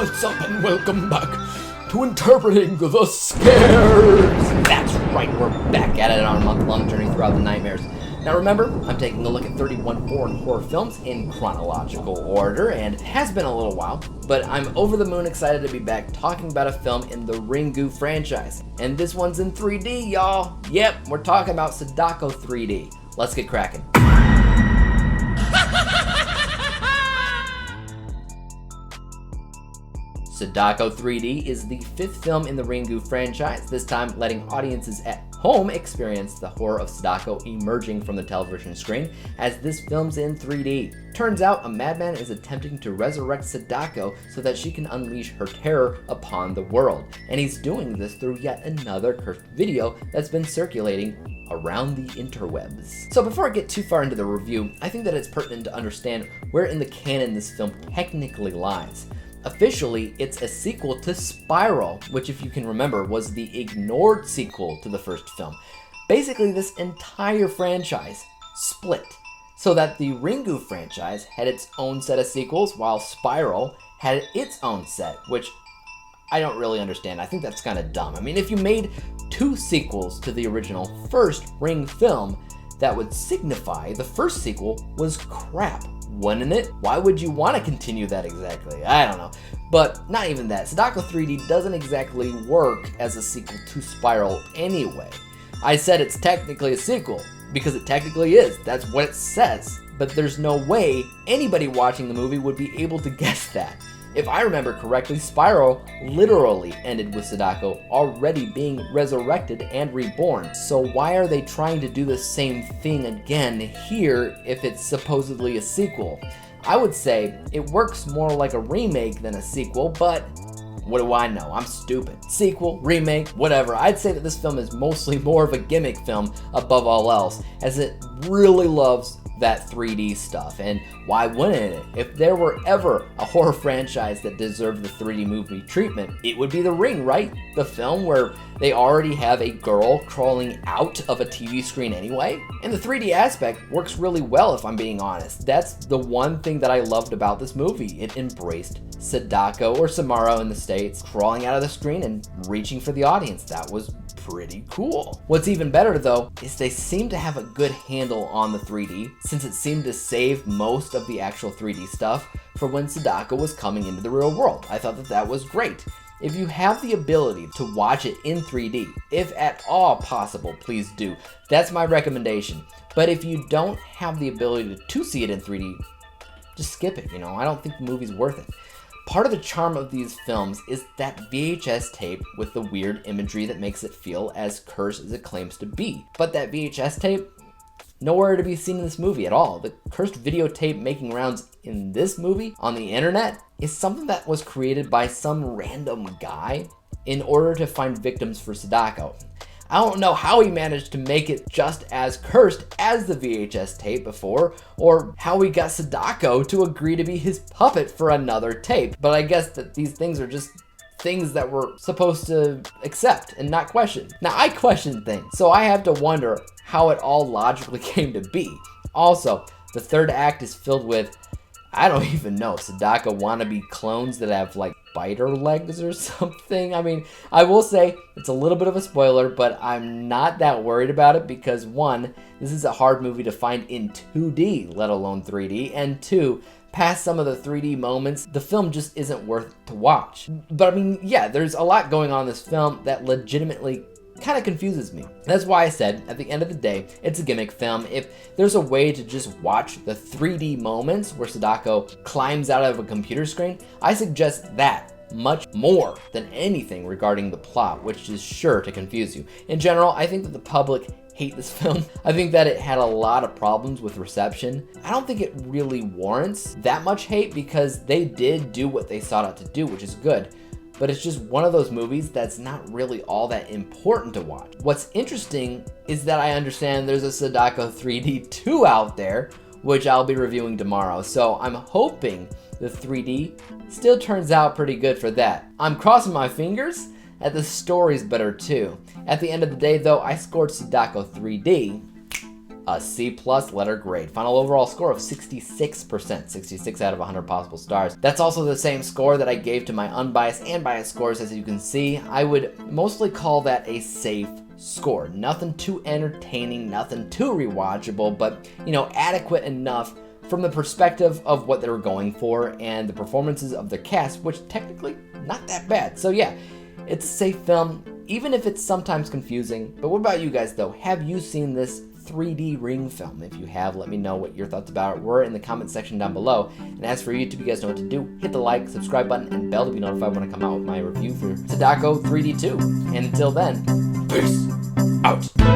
What's up and welcome back to Interpreting the Scares! That's right, we're back at it on a month-long journey throughout the nightmares. Now remember, I'm taking a look at 31 foreign horror films in chronological order, and it has been a little while, but I'm over the moon excited to be back talking about a film in the Ringu franchise. And this one's in 3D, y'all! Yep, we're talking about Sadako 3D. Let's get cracking. Sadako 3D is the fifth film in the Ringu franchise, this time letting audiences at home experience the horror of Sadako emerging from the television screen, as this film's in 3D. Turns out a madman is attempting to resurrect Sadako so that she can unleash her terror upon the world, and he's doing this through yet another cursed video that's been circulating around the interwebs. So before I get too far into the review, I think that it's pertinent to understand where in the canon this film technically lies. Officially, it's a sequel to Spiral, which, if you can remember, was the ignored sequel to the first film. Basically, this entire franchise split, so that the Ringu franchise had its own set of sequels, while Spiral had its own set, which I don't really understand. I think that's kind of dumb. I mean, if you made two sequels to the original first Ring film, that would signify the first sequel was crap, wouldn't it? Why would you want to continue that exactly? I don't know. But not even that. Sadako 3D doesn't exactly work as a sequel to Spiral anyway. I said it's technically a sequel, because it technically is. That's what it says. But there's no way anybody watching the movie would be able to guess that. If I remember correctly, Spiral literally ended with Sadako already being resurrected and reborn. So why are they trying to do the same thing again here if it's supposedly a sequel? I would say it works more like a remake than a sequel, but what do I know? I'm stupid. Sequel, remake, whatever. I'd say that this film is mostly more of a gimmick film above all else, as it really loves that 3D stuff, and why wouldn't it? If there were ever a horror franchise that deserved the 3D movie treatment, it would be The Ring, right? The film where they already have a girl crawling out of a TV screen anyway. And the 3D aspect works really well, if I'm being honest. That's the one thing that I loved about this movie. It embraced Sadako, or Samara in the States, crawling out of the screen and reaching for the audience. That was pretty cool. What's even better though is they seem to have a good handle on the 3D, since it seemed to save most of the actual 3D stuff for when Sadako was coming into the real world. I thought that that was great. If you have the ability to watch it in 3D, if at all possible, please do. That's my recommendation. But if you don't have the ability to see it in 3D, just skip it, I don't think the movie's worth it. Part of the charm of these films is that VHS tape with the weird imagery that makes it feel as cursed as it claims to be. But that VHS tape, nowhere to be seen in this movie at all. The cursed videotape making rounds in this movie on the internet is something that was created by some random guy in order to find victims for Sadako. I don't know how he managed to make it just as cursed as the VHS tape before, or how he got Sadako to agree to be his puppet for another tape, but I guess that these things are just things that we're supposed to accept and not question. Now, I question things, so I have to wonder how it all logically came to be. Also, the third act is filled with, I don't even know, Sadako wannabe clones that have like spider legs or something. I mean, I will say it's a little bit of a spoiler, but I'm not that worried about it because one, this is a hard movie to find in 2D, let alone 3D, and two, past some of the 3D moments, the film just isn't worth to watch. But I mean, yeah, there's a lot going on in this film that legitimately kind of confuses me. That's why I said, at the end of the day, it's a gimmick film. If there's a way to just watch the 3D moments where Sadako climbs out of a computer screen, I suggest that much more than anything regarding the plot, which is sure to confuse you. In general, I think that the public hate this film. I think that it had a lot of problems with reception. I don't think it really warrants that much hate because they did do what they sought out to do, which is good. But it's just one of those movies that's not really all that important to watch. What's interesting is that I understand there's a Sadako 3D 2 out there, which I'll be reviewing tomorrow, so I'm hoping the 3D still turns out pretty good for that. I'm crossing my fingers that the story's better too. At the end of the day though, I scored Sadako 3D a C+, letter grade. Final overall score of 66%, 66 out of 100 possible stars. That's also the same score that I gave to my unbiased and biased scores. As you can see, I would mostly call that a safe score. Nothing too entertaining, nothing too rewatchable, but adequate enough from the perspective of what they were going for and the performances of the cast, which technically not that bad. So yeah, it's a safe film, even if it's sometimes confusing. But what about you guys though? Have you seen this 3D Ring film? If you have, let me know what your thoughts about it were in the comment section down below. And as for YouTube, you guys know what to do. Hit the like, subscribe button, and bell to be notified when I come out with my review for Sadako 3D 2. And until then, peace out.